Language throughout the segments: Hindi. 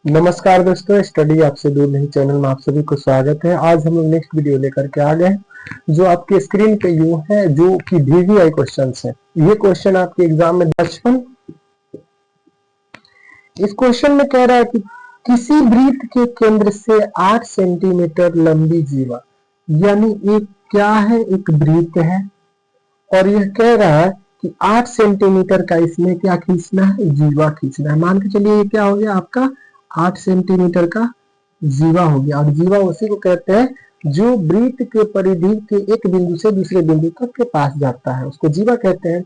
नमस्कार दोस्तों, स्टडी आपसे दूर नहीं चैनल में आप सभी को स्वागत है। आज हम लोग नेक्स्ट वीडियो लेकर के आ गए जो आपके स्क्रीन पे यू है, जो कि VVI क्वेश्चंस है। ये क्वेश्चन आपके एग्जाम में 55 इस क्वेश्चन में कह रहा है कि किसी वृत्त के केंद्र से 8 सेंटीमीटर लंबी जीवा, यानी एक क्या है, एक वृत्त है और यह कह रहा है कि 8 सेंटीमीटर का इसमें क्या खींचना है, जीवा खींचना है। मान के चलिए ये क्या हो गया आपका 8 सेंटीमीटर का जीवा हो गया। और जीवा उसी को कहते हैं जो वृत्त के परिधि के एक बिंदु से दूसरे बिंदु तक के पास जाता है, उसको जीवा कहते हैं।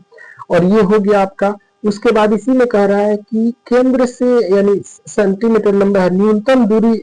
और ये हो गया आपका। उसके बाद इसी में कह रहा है कि केंद्र से, यानी सेंटीमीटर लंबा है, न्यूनतम दूरी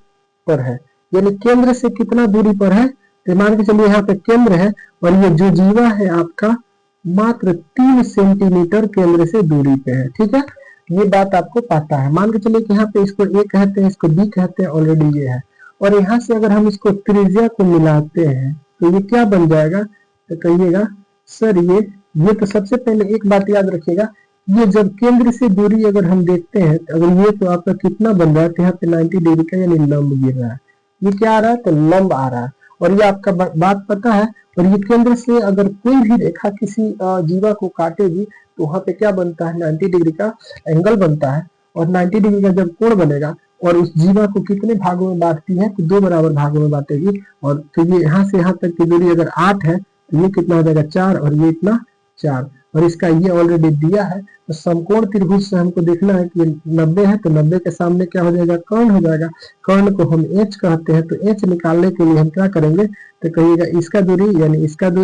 पर है, यानी केंद्र से कितना दूरी पर है। तो मान के चलिए यहाँ पे केंद्र है और ये जो जीवा है आपका मात्र 3 सेंटीमीटर केंद्र से दूरी पे है। ठीक है, ये बात आपको पता है। मान के चलिए कि यहाँ पे इसको ए कहते हैं, इसको बी कहते हैं, ऑलरेडी ये है। और यहाँ से अगर हम इसको त्रिज्या को मिलाते हैं तो ये क्या बन जाएगा, तो कहिएगा सर ये तो सबसे पहले एक बात याद रखिएगा, ये जब केंद्र से दूरी अगर हम देखते हैं तो अगर ये तो आपका कितना बन रहा है, तो यहाँ पे 90 डिग्री का यानी लंब गिर रहा है। ये क्या आ रहा है, तो लंब आ रहा है। और ये आपका बात पता है। और ये केंद्र से अगर कोई भी रेखा किसी जीवा को काटेगी तो वहां पे क्या बनता है, 90 डिग्री का एंगल बनता है। और 90 डिग्री का जब कोण बनेगा और उस जीवा को कितने भागों में बांटती है, तो 2 बराबर भागों में बांटेगी। और तो ये यहाँ से यहाँ तक की दूरी अगर 8 है तो ये कितना हो जाएगा 4 और ये इतना 4। और इसका ये ऑलरेडी दिया है। तो समकोण त्रिभुज से हमको देखना है कि 90 है, तो 90 के सामने क्या हो जाएगा, कर्ण हो जाएगा। कर्ण को हम एच कहते हैं। तो एच निकालने के लिए हम क्या करेंगे, तो कहिएगा इसका दूरी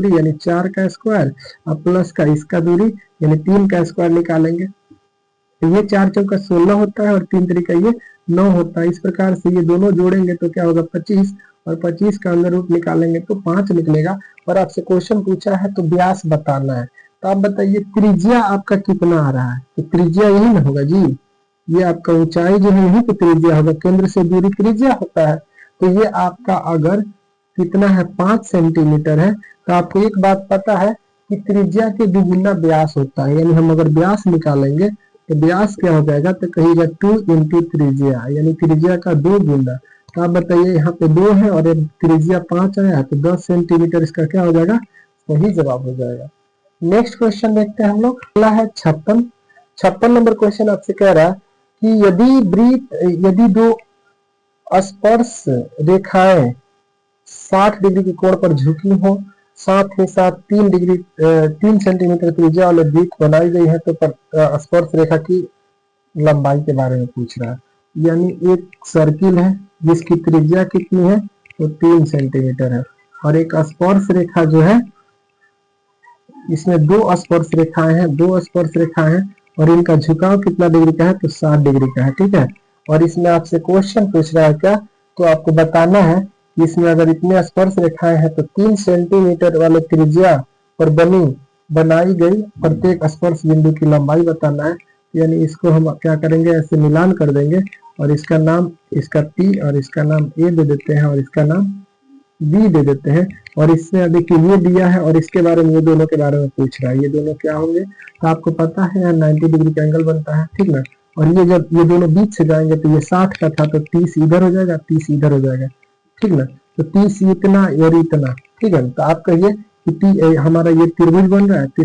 यानी 4 का स्क्वायर और प्लस का इसका दूरी यानी 3 का स्क्वायर निकालेंगे। तो ये 4 चौका 16 होता है और 3 तरीका ये 9 होता है। इस प्रकार से ये दोनों जोड़ेंगे तो क्या होगा 25 और 25 का अंदर रूट निकालेंगे तो 5 निकलेगा। और आपसे क्वेश्चन पूछा है तो व्यास बताना है। तो आप बताइए त्रिज्या आपका कितना आ रहा है, तो त्रिज्या यही ना होगा जी। ये आपका ऊंचाई जो है यही तो त्रिज्या होगा, केंद्र से दूरी त्रिज्या होता है। तो ये आपका अगर कितना है 5 सेंटीमीटर है, तो आपको एक बात पता है कि त्रिज्या के दुगुना व्यास होता है। यानी हम अगर व्यास निकालेंगे तो व्यास क्या हो जाएगा, तो कहिएगा 2 इंटू त्रिज्या, यानी त्रिज्या का 2 गुना। तो आप बताइए यहाँ पे 2 है और त्रिज्या 5 आया तो 10 सेंटीमीटर इसका क्या हो जाएगा, सही जवाब हो जाएगा। नेक्स्ट क्वेश्चन देखते हैं हम लोग। अगला है 56 नंबर क्वेश्चन आपसे कह रहा है कि यदि दो स्पर्श रेखाएं 60 डिग्री के कोण पर झुकी हो, साथ ही साथ 3 सेंटीमीटर त्रिज्या वाले वृत्त बनाई गई है, तो स्पर्श रेखा की लंबाई के बारे में पूछ रहा है। यानी एक सर्किल है जिसकी त्रिज्या कितनी है, तो 3 सेंटीमीटर है। और एक स्पर्श रेखा जो है, इसमें 2 स्पर्श रेखाएं हैं और इनका झुकाव कितना डिग्री का है, तो 60 डिग्री का है। ठीक है, और इसमें आपसे क्वेश्चन पूछ रहा है क्या, तो आपको बताना है कि इसमें अगर इतने स्पर्श रेखाएं हैं तो 3 सेंटीमीटर वाले त्रिज्या पर बनाई गई प्रत्येक स्पर्श बिंदु की लंबाई बताना है। यानी इसको हम क्या करेंगे, ऐसे मिलान कर देंगे और इसका नाम इसका P और इसका नाम A दे देते हैं और इसका नाम B दे देते हैं। और इससे अभी कि ये दिया है और इसके बारे में, ये दोनों के बारे में पूछ रहा है। ये दोनों क्या होंगे, तो आपको पता है यार 90 डिग्री का एंगल बनता है। ठीक ना, और ये जब ये दोनों बीच से जाएंगे तो ये 60 का था तो 30 इधर हो जाएगा, 30 इधर हो जाएगा। ठीक ना, तो 30 इतना और इतना। ठीक है, तो आप कहिए कि हमारा ये त्रिभुज बन रहा है, तो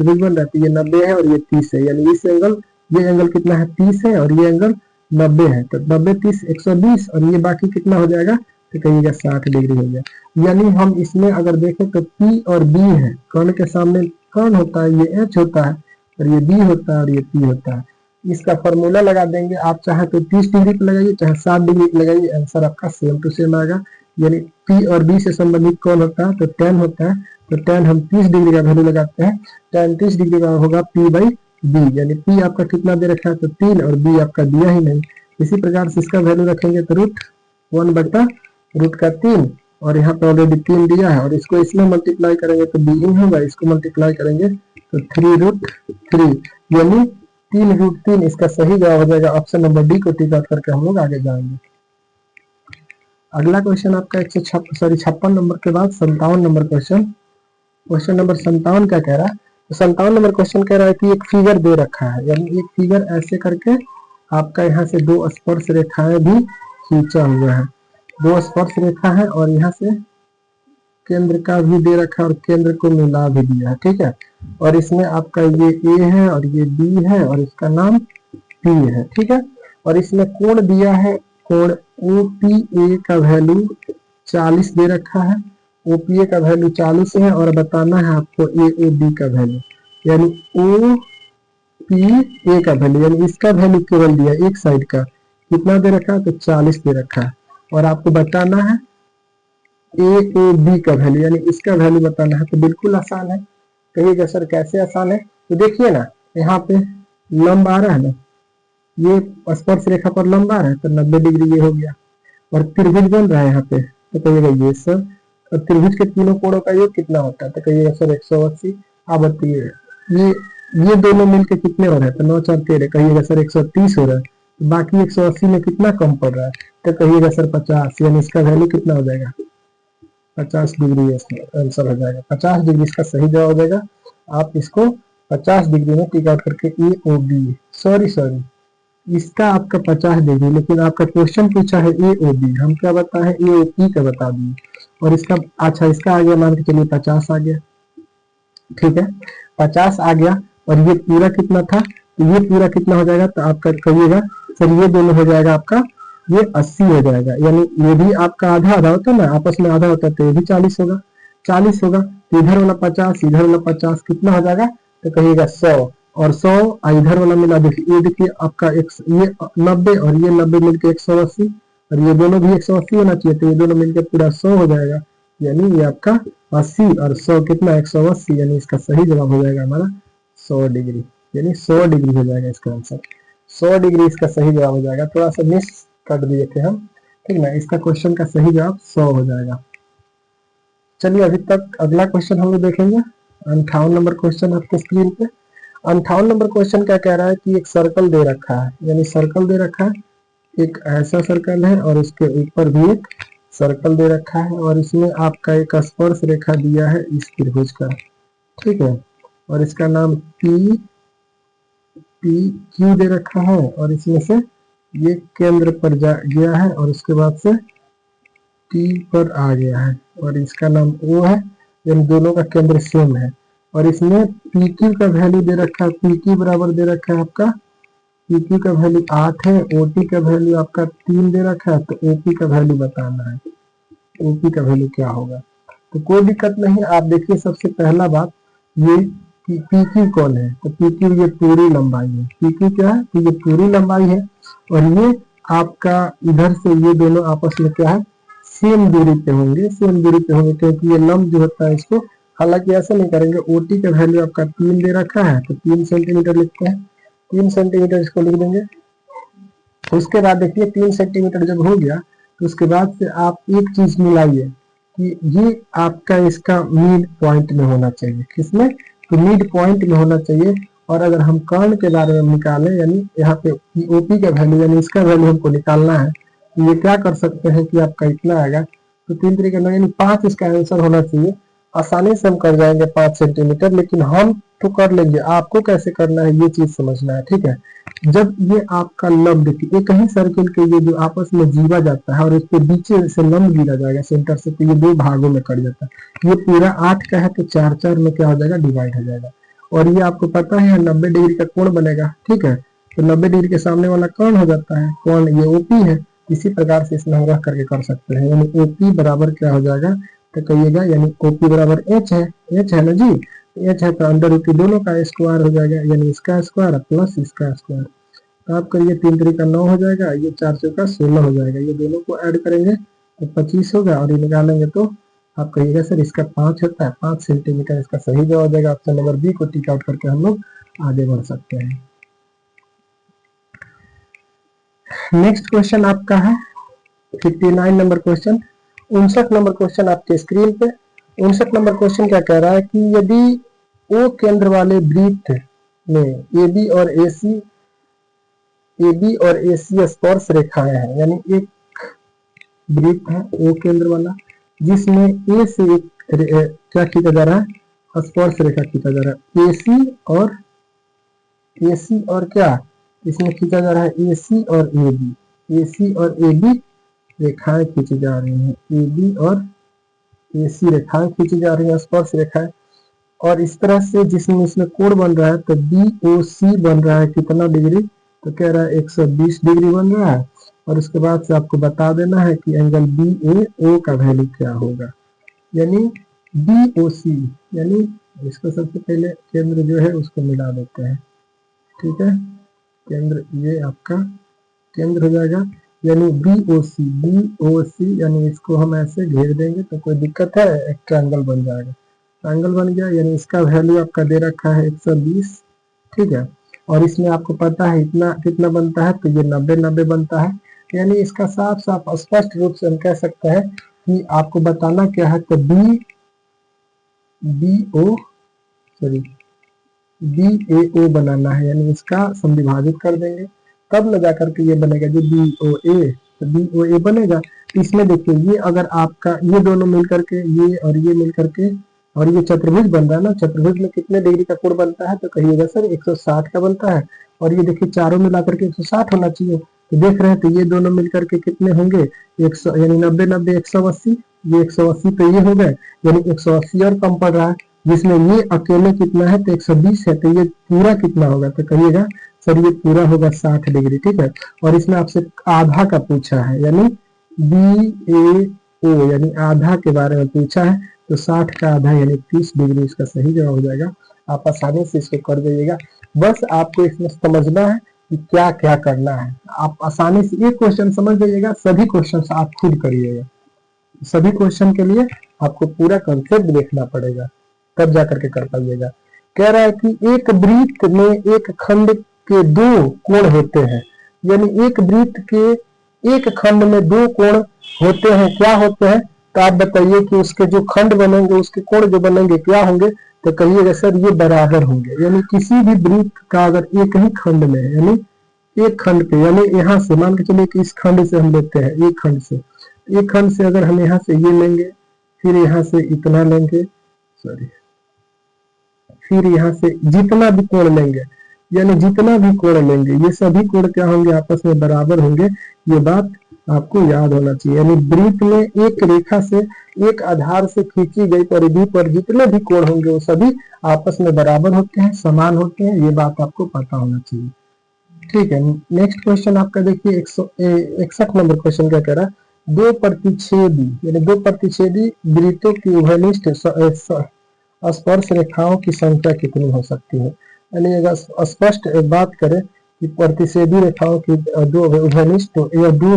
ये 90 है और ये 30 है। यानी इस एंगल, ये एंगल कितना है 30 है और ये एंगल 90 है। तो 90 30 120 और ये बाकी कितना हो जाएगा, तो कहिएगा 60 डिग्री हो गया। यानी हम इसमें अगर देखें तो P और B है, कर्ण के सामने कर्ण होता है, ये H होता है और ये B होता है और ये P होता है। इसका फॉर्मूला लगा देंगे। आप चाहे तो 30 डिग्री पे लगाइए, चाहे 60 डिग्री पे लगाइए, आंसर आपका सेम टू सेम आएगा। यानी P और B से संबंधित कौन होता है, तो tan होता है। तो tan हम 30 डिग्री का वैल्यू लगाते हैं, tan 30 डिग्री का होगा P बाई B। यानी P आपका कितना दे रखा है, तो 3 और B आपका दिया ही नहीं। इसी प्रकार से इसका वैल्यू रखेंगे तो √1/√3 और यहाँ पे ऑलरेडी 3 दिया है और इसको इसमें मल्टीप्लाई करेंगे तो B ही होगा, इसको मल्टीप्लाई करेंगे तो 3√3 यानी 3√3 इसका सही जवाब हो जाएगा। ऑप्शन नंबर डी को टिक आउट करके हम लोग आगे जाएंगे। अगला क्वेश्चन आपका 56 नंबर के बाद 57 नंबर क्वेश्चन नंबर 57 क्या कह रहा है, तो 57 नंबर क्वेश्चन कह रहा है कि एक फिगर दे रखा है, यानी एक फिगर ऐसे करके आपका यहाँ से 2 स्पर्श रेखाएं भी खींचा हुआ है, दो स्पर्श रेखा है और यहाँ से केंद्र का भी दे रखा है और केंद्र को मिला भी दिया है, ठीक है। और इसमें आपका ये ए है और ये बी है और इसका नाम पी है, ठीक है। और इसमें कोण दिया है, कोण OPA का वैल्यू 40 दे रखा है, OPA का वैल्यू 40 है और बताना है आपको AOB का वैल्यू, यानी OPA का वैल्यू, यानी इसका वैल्यू केवल दिया एक साइड का कितना दे रखा है, तो 40 दे रखा है। और आपको बताना है AOB का वैल्यू, यानी इसका वैल्यू बताना है। तो बिल्कुल आसान है। कहिएगा सर कैसे आसान है, तो देखिए ना, यहाँ पे लंब आ रहा है ना, ये स्पर्श रेखा पर लंब आ रहा है तो 90 डिग्री ये हो गया, और त्रिभुज बन रहा है यहाँ पे, तो कहिएगा ये सर, और त्रिभुज के तीनों कोणों का योग कितना होता है, तो कहिएगा सर 180। आप बताइए ये दोनों मिलके कितने हो रहे हैं, तो 9 4 13, कहिएगा सर 130 हो रहा है। तो बाकी 180 में कितना कम पड़ रहा है, तो कहिएगा सर 50, यानी इसका वैल्यू कितना हो जाएगा, 50 डिग्री आंसर हो जाएगा। 50 डिग्री इसका सही जवाब हो जाएगा। आप इसको 50 डिग्री में टिक आउट करके AOB, सॉरी इसका आपका 50 डिग्री, लेकिन आपका क्वेश्चन पूछा है AOB, हम क्या बताए हैं AOP का बता दिए। और इसका अच्छा, इसका आ गया, मान के चलिए 50 आ गया, ठीक है, 50 आ गया। और ये पूरा कितना था, तो ये पूरा कितना हो जाएगा, तो आपका कहिएगा सर ये दोनों हो जाएगा आपका, ये 80 हो जाएगा, यानी ये भी आपका आधा आधा होता है ना, आपस में आधा होता है, तो ये भी 40 होगा, 40 होगा। तो इधर वाला 50 इधर वाला 50 कितना हो जाएगा, तो कहिएगा 100, और 100 इधर वाला मिला, देखिए ये देखिए आपका ये 90 और ये 90 मिलकर 180, और ये दोनों भी 180 होना चाहिए, तो ये दोनों मिलकर पूरा 100 हो जाएगा, यानी ये आपका 80 और 100 कितना 180, यानी इसका सही जवाब हो जाएगा हमारा 100 डिग्री, यानी 100 डिग्री हो जाएगा इसका आंसर। 100 डिग्री इसका सही जवाब हो जाएगा, थोड़ा सा मिस कर दिए थे हम, ठीक ना। इसका क्वेश्चन का सही जवाब 100 हो जाएगा। चलिए अभी तक अगला क्वेश्चन हम लोग देखेंगे, 58 नंबर क्वेश्चन आपके स्क्रीन पे। 58 नंबर क्वेश्चन क्या कह रहा है कि एक सर्कल दे रखा है, यानी सर्कल दे रखा है, एक ऐसा सर्कल है और उसके ऊपर भी एक सर्कल दे रखा है, और इसमें आपका एक स्पर्श रेखा दिया है इस त्रिभुज का, ठीक है। और इसका नाम PQ दे रखा है, और इसमें से ये केंद्र पर जा गया है और उसके बाद से T पर आ गया है, और इसका नाम O है, यानी दोनों का केंद्र सेम है। और इसमें PQ का वैल्यू दे रखा है, PQ बराबर दे रखा है आपका, PQ का वैल्यू 8 है, OT का वैल्यू आपका 3 दे रखा है, तो OP का वैल्यू बताना है, OP का वैल्यू क्या होगा। तो कोई दिक्कत नहीं, आप देखिए सबसे पहला बात ये कि PQ कौन है, तो PQ ये पूरी लंबाई है, PQ क्या है, तो ये पूरी लंबाई है, और ये आपका इधर से ये दोनों आपस में क्या है, सेम दूरी पे होंगे, सेम दूरी पे होंगे, क्योंकि ये लंब जो होता है इसको, हालांकि ऐसा नहीं करेंगे। OT का वैल्यू आपका 3 दे रखा है, तो 3 सेंटीमीटर लिखते हैं, 3 सेंटीमीटर इसको लिख देंगे। तो उसके बाद देखिए 3 सेंटीमीटर जब हो गया, तो उसके बाद से आप एक चीज मिलाइए कि ये आपका इसका मिड पॉइंट में होना चाहिए, किसमें, तो मिड पॉइंट में होना चाहिए। और अगर हम कर्ण के बारे में निकालें, यानी यहाँ पे OP का वैल्यू, यानी इसका वैल्यू हमको निकालना है, तो ये क्या कर सकते हैं कि आपका इतना आएगा, तो 3 तरीके का, यानी 5 इसका आंसर होना चाहिए। आसानी से हम कर जाएंगे 5 सेंटीमीटर, लेकिन हम तो कर लेंगे, आपको कैसे करना है ये चीज समझना है, ठीक है। जब ये आपका लंब देखिए, एक ही सर्किल के ये जो आपस में जीवा जाता है और इसके बीच से लंब गिरा जाएगा सेंटर से, तो ये 2 भागों में कट जाता है। ये पूरा 8 का है, तो 4 4 में क्या हो जाएगा, डिवाइड हो जाएगा। और ये आपको पता है 90 डिग्री का कोण बनेगा, ठीक है। तो 90 डिग्री के सामने वाला कौन हो जाता है, कौन, ये OP है। इसी प्रकार से इसमें हम रख करके कर सकते हैं, यानी OP बराबर क्या हो जाएगा, तो कहिएगा, यानी OP बराबर H है, H है ना जी, H है, तो अंडर रूट दोनों का स्क्वायर हो जाएगा, यानी इसका स्क्वायर प्लस इसका स्क्वायर। तो आप करिए 3 तरीका 9 हो जाएगा, ये 4 चौका 16 हो जाएगा, ये दोनों को ऐड करेंगे तो 25 होगा, और ये निकालेंगे तो आप कहिएगा सर इसका 5 होता है, 5 सेंटीमीटर इसका सही जवाब हो जाएगा। ऑप्शन नंबर बी को टिक आउट करके हम लोग आगे बढ़ सकते हैं। नेक्स्ट क्वेश्चन आपका है 59 नंबर क्वेश्चन, 59 नंबर क्वेश्चन आपके स्क्रीन पे। 59 नंबर क्वेश्चन क्या कह रहा है कि यदि O केंद्र वाले वृत्त में AB और AC स्पर्श रेखाएं हैं, यानी एक वृत्त है O केंद्र वाला, जिसमें A से एक क्या खींचा जा रहा है, स्पर्श रेखा खींचा जा रहा है, AC और क्या, इसमें खींचा जा रहा है AC और AB रेखाएं खींची जा रही हैं, ए बी और ए सी रेखाएं खींची जा रही हैं, स्पर्श रेखाएं। और इस तरह से जिसमें इसमें कोण बन रहा है तो बी ओ सी बन रहा है कितना डिग्री, तो कह रहा है 120 डिग्री बन रहा है। और उसके बाद से आपको बता देना है कि एंगल बी ए ओ का वैल्यू क्या होगा, यानी बी ओ सी, यानी इसको सबसे पहले केंद्र जो है उसको मिला देते हैं, ठीक है। केंद्र ये आपका केंद्र हो जाएगा, यानी बी ओ सी, यानी इसको हम ऐसे घेर देंगे तो कोई दिक्कत है, एक ट्रायंगल बन जाएगा। ट्रायंगल बन गया, यानी इसका वैल्यू आपका दे रखा है 120, ठीक है। और इसमें आपको पता है इतना कितना बनता है, तो ये 90 बनता है। यानी इसका साफ साफ स्पष्ट रूप से हम कह सकते हैं कि आपको बताना क्या है, तो बी ए ओ बनाना है, यानी इसका समविभाजित कर देंगे तब न जाकर के ये बनेगा जो बी ओ ए, तो बी ओ ए बनेगा। तो इसमें देखिए ये अगर आपका ये दोनों मिलकर के ये और ये मिलकर के और ये चतुर्भुज बन रहा है ना, चतुर्भुज में कितने डिग्री का कोण बनता है, तो कहिएगा सर 160 का बनता है। और ये देखिए चारों मिलाकर के 160 होना चाहिए, तो देख रहे हैं तो ये दोनों मिलकर के कितने होंगे 100, यानी 90 180, ये 180 तो ये हो गए, यानी 180 और कम पड़ रहा है, जिसमें ये अकेले कितना है तो 120 है, तो ये पूरा कितना होगा, तो कहिएगा सर ये पूरा होगा 60 डिग्री, ठीक है। और इसमें आपसे आधा का पूछा है, यानी बी ए ओ यानी आधा के बारे में पूछा है, तो 60 का आधा यानी 30 डिग्री इसका सही जवाब हो जाएगा। आप आसानी से इसको कर दीजिएगा, बस आपको इसमें समझना है कि क्या क्या करना है। आप आसानी से एक क्वेश्चन समझ जाइएगा, सभी क्वेश्चन आप खुद करिएगा। सभी क्वेश्चन के लिए आपको पूरा कंसेप्ट देखना पड़ेगा, तब जाकर के कर पाइएगा। कह रहा है कि एक वृत्त में एक खंड के दो कोण होते हैं, यानी एक वृत्त के एक खंड में दो कोण होते हैं, क्या होते हैं, तो आप बताइए कि उसके जो खंड बनेंगे उसके कोण जो बनेंगे क्या होंगे, तो कहिएगा सर ये बराबर होंगे। यानी किसी भी वृत्त का अगर एक ही खंड में, यानी एक खंड पे, यानी यहाँ से मान के चलिए कि इस खंड से हम लेते हैं, एक खंड से, एक खंड से अगर हम यहाँ से ये लेंगे, फिर यहाँ से इतना लेंगे, सॉरी, फिर यहाँ से जितना भी कोण लेंगे, यानी जितना भी कोण लेंगे ये सभी कोण क्या होंगे, आपस में बराबर होंगे। ये बात आपको याद होना चाहिए। यानी वृत्त में एक रेखा से एक आधार से खींची गई परिधि पर जितने भी कोण होंगे वो सभी आपस में बराबर होते हैं, समान होते हैं, ये बात आपको पता होना चाहिए, ठीक है। नेक्स्ट क्वेश्चन आपका देखिए 161 नंबर क्वेश्चन क्या कह रहा है, दो प्रतिच्छेदी यानी दो प्रतिच्छेदी वृत्तों की उभयनिष्ठ स्पर्श रेखाओं की संख्या कितनी हो सकती है। यानी अगर स्पष्ट बात करें कि प्रतिच्छेदी रेखाओं की दो उभयनिष्ठ या दो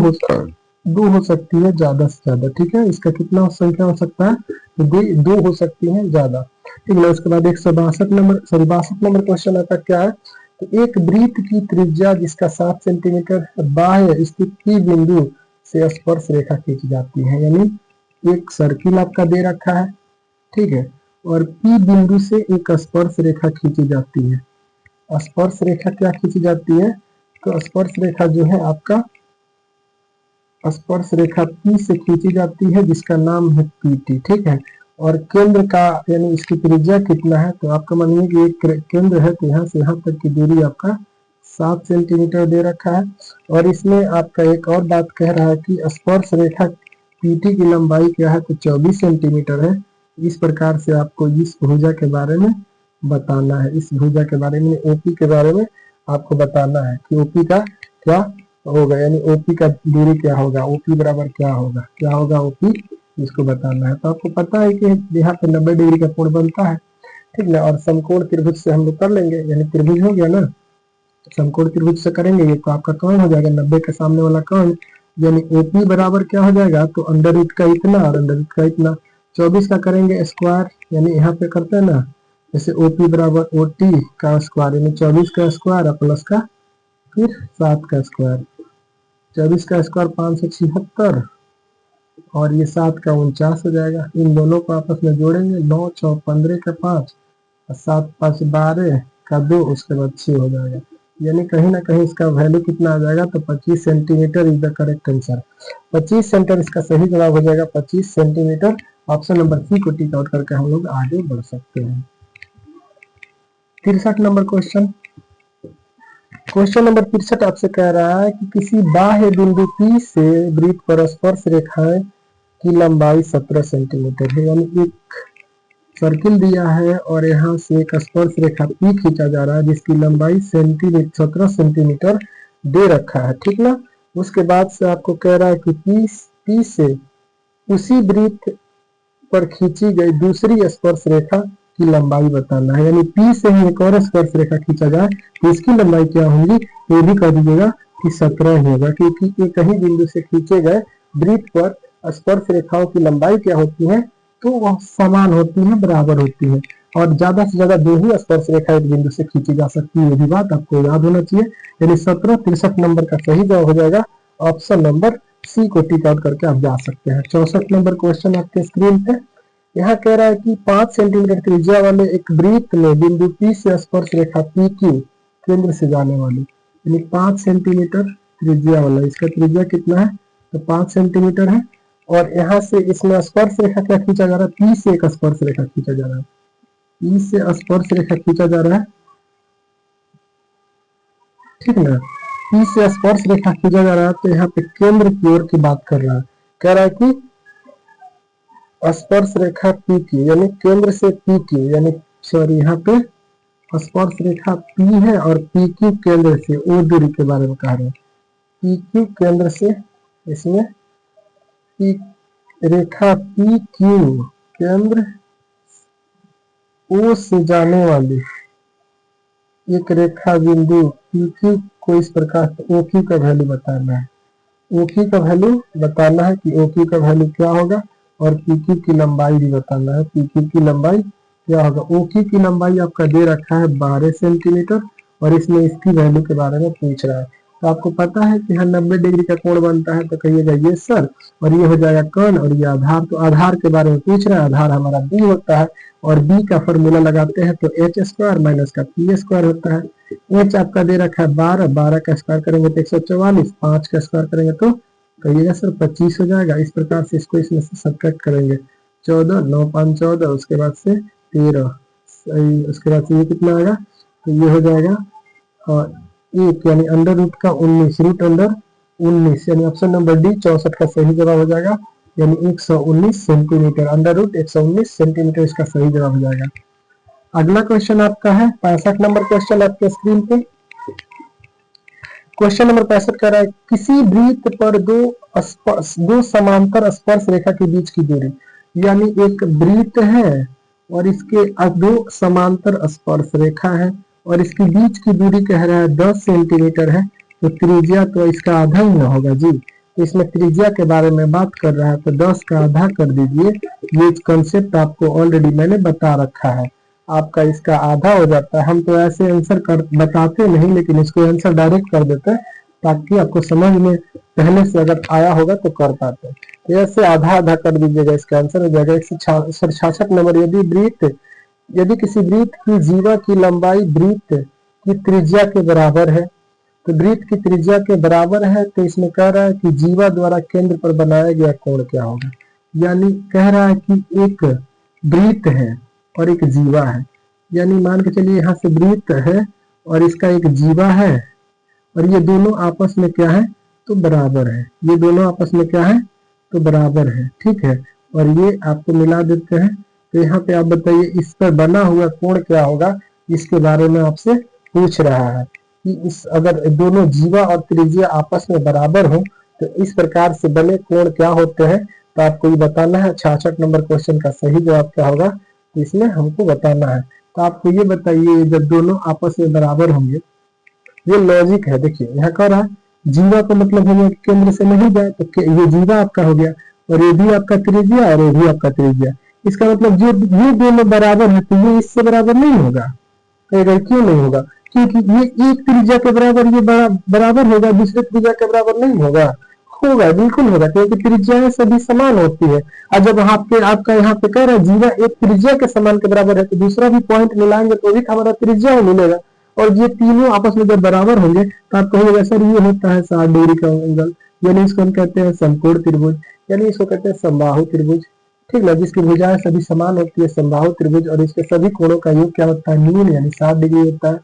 हो सकती है ज्यादा से ज्यादा, ठीक है। इसका कितना संख्या हो सकता है, दो हो सकती है ज्यादा, ठीक है। उसके बाद 162 नंबर क्वेश्चन आपका क्या है, तो एक वृत्त की त्रिज्या जिसका 7 सेंटीमीटर बाह्य स्थित P बिंदु से स्पर्श रेखा खींची जाती है, यानी एक सर्किल आपका दे रखा है, ठीक है, और P बिंदु से एक स्पर्श रेखा खींची जाती है। स्पर्श रेखा क्या खींची जाती है, तो स्पर्श रेखा जो है आपका स्पर्श रेखा P से खींची जाती है जिसका नाम है PT, ठीक है। और केंद्र का यानी इसकी त्रिज्या कितना है, तो आपका मानिए कि एक केंद्र है तो यहाँ से यहाँ तक की दूरी आपका 7 सेंटीमीटर दे रखा है। और इसमें आपका एक और बात कह रहा है कि स्पर्श रेखा PT की लंबाई क्या है, तो 24 सेंटीमीटर है। इस प्रकार से आपको इस भुजा के बारे में बताना है, इस भुजा के बारे में OP के बारे में आपको बताना है कि OP का क्या होगा, यानी OP का दूरी क्या होगा, OP बराबर क्या होगा OP, इसको बताना है। तो आपको पता है कि यहाँ पे 90 डिग्री का कोण बनता है, ठीक ना। और समकोण त्रिभुज से हम लोग कर लेंगे, यानी त्रिभुज हो गया ना, समकोण त्रिभुज से करेंगे ये तो आपका कौन हो जाएगा 90 के सामने वाला कौन, यानी OP बराबर क्या हो जाएगा, तो अंडर रूट का इतना और अंडर रूट का इतना, 24 का करेंगे स्क्वायर, यानी यहाँ पे करते हैं ना जैसे OP बराबर OT का स्क्वायर, यानी 24 का स्क्वायर प्लस का फिर 7 का स्क्वायर, 24 का स्क्वायर 576 और ये 7 का 49 हो जाएगा। इन दोनों को आपस में जोड़ेंगे, 9 6 15 का 5 और 7 5 12 का 2, उसके बाद 6 हो जाएगा। यानी कहीं ना कहीं इसका वैल्यू कितना आ जाएगा, तो 25 centimetre is the correct answer. 25 centimetre इसका सही जवाब हो जाएगा, 25 सेंटीमीटर। ऑप्शन नंबर सी को टिक आउट करके हम लोग आगे बढ़ सकते हैं। 63 नंबर क्वेश्चन, क्वेश्चन नंबर 63 आपसे कह रहा है कि किसी बाह्य बिंदु P से वृत्त पर स्पर्श रेखाएं की लंबाई 17 सेंटीमीटर है। यानी एक सर्किल दिया है और यहाँ से एक स्पर्श रेखा P खींचा जा रहा है जिसकी लंबाई 17 सेंटीमीटर दे रखा है, ठीक ना। उसके बाद से आपको कह रहा है कि P से उसी वृत्त पर खींची गई दूसरी स्पर्श रेखा की लंबाई बताना है। यानी P से ही एक और स्पर्श रेखा खींचा जाए तो इसकी लंबाई क्या होगी, ये भी कर दीजिएगा कि 17 ही होगा, क्योंकि एक ही बिंदु से खींचे गए वृत्त पर स्पर्श रेखाओं की लंबाई क्या होती है, तो वह समान होती है, बराबर होती है। और ज्यादा से ज्यादा 2 ही स्पर्श रेखा एक बिंदु से खींची जा सकती है, ये भी बात आपको याद होना चाहिए। यानी 17 63 नंबर का सही जवाब हो जाएगा ऑप्शन नंबर सी को टिक आउट करके आप जा सकते हैं। 64 नंबर क्वेश्चन आपके स्क्रीन पे यहाँ कह रहा है कि 5 सेंटीमीटर त्रिज्या वाले एक वृत्त में बिंदु P से स्पर्श रेखा PQ केंद्र से जाने वाली, यानी 5 सेंटीमीटर त्रिज्या वाला, इसका त्रिज्या कितना है, तो 5 सेंटीमीटर है। और यहाँ से इसमें स्पर्श रेखा क्या खींचा जा रहा है, P से एक स्पर्श रेखा खींचा जा रहा है, P से स्पर्श रेखा खींचा जा रहा है, ठीक ना। P से स्पर्श रेखा खींचा जा रहा है तो यहाँ पे केंद्र की ओर की बात कर रहा है, कह रहा है कि स्पर्श रेखा PQ यानी केंद्र से PQ, यानी सॉरी यहाँ पे स्पर्श रेखा P है और PQ केंद्र से ओ दूरी के बारे में कह रहे हैं। PQ केंद्र से, इसमें रेखा PQ केंद्र O से जाने वाली एक रेखा बिंदु PQ को इस प्रकार OQ का वैल्यू बताना है। OQ का वैल्यू बताना है कि OQ का वैल्यू क्या होगा और PQ की लंबाई भी बताना है, PQ की लंबाई क्या होगा। OQ की लंबाई आपका दे रखा है 12 सेंटीमीटर और इसमें इसकी वैल्यू के बारे में पूछ रहा है। तो आपको पता है कि यहाँ 90 डिग्री का कोण बनता है, तो कहिएगा ये सर, और ये हो जाएगा कर्ण और ये आधार। तो आधार के बारे में पूछ रहा है, आधार हमारा B होता है और B का फॉर्मूला लगाते हैं तो h स्क्वायर माइनस का P स्क्वायर होता है। h आपका दे रखा है 12, 12 का स्क्वायर करेंगे तो 144, 5 का स्क्वायर करेंगे तो कहिएगा सर 25 हो जाएगा। इस प्रकार से इसको इसमें से सब्ट्रैक्ट करेंगे, 14, 9 5 14, उसके बाद से 13, उसके बाद से ये कितना आएगा, तो ये हो जाएगा और 1 यानी अंडर रूट का 19, रूट अंडर 19, यानी ऑप्शन नंबर डी 64 का सही जवाब हो जाएगा। यानी 119 सेंटीमीटर, अंडर रूट 119 सेंटीमीटर इसका सही जवाब हो जाएगा। अगला क्वेश्चन आपका है 65 नंबर क्वेश्चन आपके स्क्रीन पे। क्वेश्चन नंबर 65 कह रहा है किसी वृत्त पर दो समांतर स्पर्श रेखा के बीच की दूरी, यानी एक वृत्त है और इसके दो समांतर स्पर्श रेखा है और इसके बीच की दूरी कह रहा है 10 सेंटीमीटर है, तो त्रिज्या तो इसका आधा ही ना होगा जी। तो इसमें त्रिज्या के बारे में बात कर रहा है तो 10 का आधा कर दीजिए। ये कंसेप्ट आपको ऑलरेडी मैंने बता रखा है, आपका इसका आधा हो जाता है। हम तो ऐसे आंसर बताते नहीं, लेकिन इसको आंसर डायरेक्ट कर देते हैं ताकि आपको समझ में पहले से अगर आया होगा तो कर पाते हैं। ऐसे आधा आधा कर दीजिएगा, इसका आंसर हो जाएगा 166 नंबर। यदि किसी वृत्त की जीवा की लंबाई वृत्त की त्रिज्या के बराबर है, तो वृत्त की त्रिज्या के बराबर है तो इसमें कह रहा है कि जीवा द्वारा केंद्र पर बनाया गया कोण क्या होगा। यानी कह रहा है कि एक वृत्त है और एक जीवा है, यानी मान के चलिए यहाँ से वृत्त है और इसका एक जीवा है और ये दोनों आपस में क्या है, तो बराबर है। ये दोनों आपस में क्या है, तो बराबर है, ठीक है। और ये आपको मिला देते हैं तो यहाँ पे आप बताइए इस पर बना हुआ कोण क्या होगा, इसके बारे में आपसे पूछ रहा है कि इस अगर दोनों जीवा और त्रिज्या आपस में बराबर हो तो इस प्रकार से बने कोण क्या होते हैं, तो आपको ये बताना है। 66 नंबर क्वेश्चन का सही जवाब क्या होगा, तो इसमें हमको बताना है। तो आपको ये बताइए जब दोनों आपस में बराबर होंगे, ये लॉजिक है। देखिए यहाँ कह रहा है जीवा का मतलब हो गया केंद्र से नहीं जाए, तो ये जीवा आपका हो गया और ये भी आपका त्रिज्या और ये भी आपका त्रिज्या। इसका मतलब जो ये दोनों बराबर है तो ये इससे बराबर नहीं होगा। कहेगा क्यों नहीं होगा, क्योंकि ये एक त्रिज्या के बराबर ये बराबर होगा, दूसरे त्रिज्या के बराबर नहीं होगा। होगा, बिल्कुल होगा, क्योंकि त्रिज्याएं सभी समान होती है। और जब आपका यहाँ पे कह रहा है जीवा एक त्रिज्या के समान के बराबर है तो दूसरा भी पॉइंट मिलाएंगे तो भी हमारा त्रिज्या ही मिलेगा। और ये तीनों आपस में जब बराबर होंगे तो आप कहेंगे सर ये होता है 60 डिग्री का एंगल, यानी इसको हम कहते हैं समकोण त्रिभुज, यानी इसको कहते हैं समबाहु त्रिभुज, ठीक ना, जिसकी भुजाएं सभी समान होती है, समबाहु त्रिभुज। और इसके सभी कोणों का योग क्या होता है, न्यून, यानी 60 डिग्री होता है।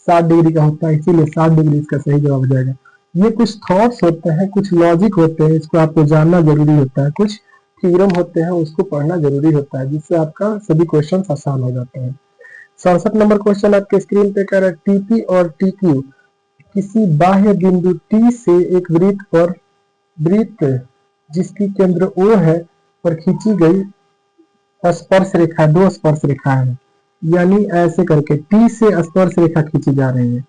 60 डिग्री का होता है, इसीलिए 60 डिग्री इसका सही जवाब हो जाएगा। ये कुछ थॉट्स होते हैं, कुछ लॉजिक होते हैं, इसको आपको जानना जरूरी होता है, कुछ थ्योरम होते हैं उसको पढ़ना जरूरी होता है, जिससे आपका सभी क्वेश्चन आसान हो जाते हैं। 67 नंबर क्वेश्चन आपके स्क्रीन पे कह रहा है टीपी और टीक्यू किसी बाह्य बिंदु टी से एक वृत्त जिसकी केंद्र O है पर खींची गई स्पर्श रेखा, दो स्पर्श रेखा है, यानी ऐसे करके टी से स्पर्श रेखा खींची जा रही है,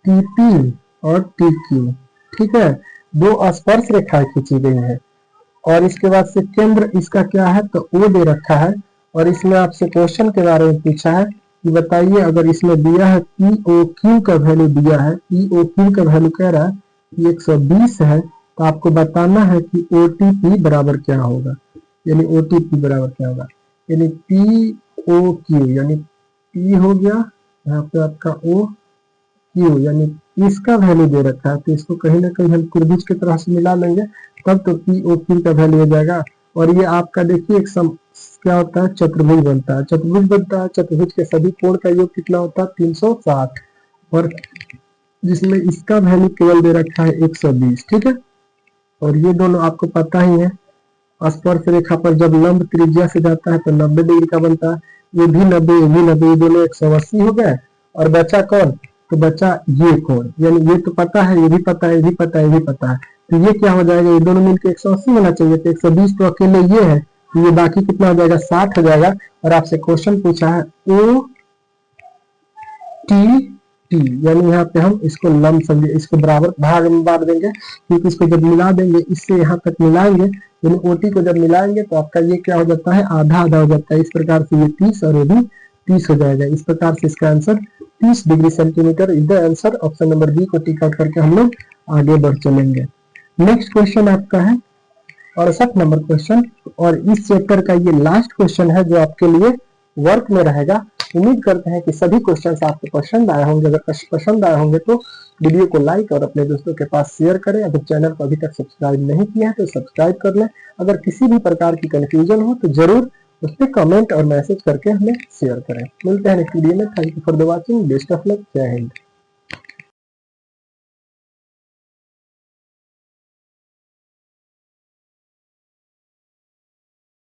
टीपी और टीक्यू, ठीक है, दो स्पर्श रेखाएं खींची गई है। और इसके बाद से केंद्र इसका क्या है, तो O दे रखा है। और इसमें आपसे क्वेश्चन के बारे में पूछा है कि बताइए अगर इसमें दिया है POQ का वैल्यू दिया है, POQ का वैल्यू कह रहा है कि 120 है, तो आपको बताना है कि OTP बराबर क्या होगा, यानी OTP बराबर क्या होगा, यानी POQ यानी P हो गया, यहाँ पे आपका OQ यानी इसका वैल्यू दे रखा है, तो इसको कहीं ना कहीं हम त्रिभुज की तरह से मिला लेंगे, तब तो POQ का वैल्यू हो जाएगा। और ये आपका देखिए एक क्या होता है, चतुर्भुज बनता है, चतुर्भुज बनता है, चतुर्भुज के सभी कोण का योग कितना होता है, 360, और जिसमें इसका वैल्यू केवल दे रखा है 120, ठीक है। और ये दोनों आपको पता ही है, स्पर्श रेखा पर जब लंब त्रिज्या से जाता है तो 90 डिग्री का बनता है, ये भी 90, ये भी 90, ये दोनों 180 हो गए। और बचा कौन, तो बचा ये कोण, यानी ये तो पता है, ये भी पता है, ये भी पता है, ये भी पता है, तो ये क्या हो जाएगा, ये दोनों मिलकर 180 होना चाहिए, तो 120 तो अकेले ये है, तो ये बाकी कितना हो जाएगा, 60 हो जाएगा। और आपसे क्वेश्चन पूछा है OTT, यानी यहाँ पे हम इसको लंब समझे, इसको बराबर भाग में बांट देंगे, क्योंकि इसको जब मिला देंगे, इससे यहाँ तक मिलाएंगे, यानी OT को जब मिलाएंगे तो आपका ये क्या हो जाता है, आधा आधा हो जाता है, इस प्रकार से ये 30 और ये भी 30 हो जाएगा। इस प्रकार से इसका answer 30 degree centimetre is the answer. Option number B को टिक आउट करके हम लोग आगे बढ़ चलेंगे। नेक्स्ट क्वेश्चन आपका है 68 नंबर क्वेश्चन, और इस चैप्टर का ये लास्ट क्वेश्चन है जो आपके लिए वर्क में रहेगा। उम्मीद करते हैं कि सभी क्वेश्चंस आपको पसंद आए होंगे। अगर पसंद आए होंगे तो वीडियो को लाइक और अपने दोस्तों के पास शेयर करें। अगर चैनल को अभी तक सब्सक्राइब नहीं किया है तो सब्सक्राइब कर लें। अगर किसी भी प्रकार की कंफ्यूजन हो तो जरूर उस पर कमेंट और मैसेज करके हमें शेयर करें। मिलते हैं नेक्स्ट वीडियो में। Thank you for the watching. Best of luck. जय हिंद।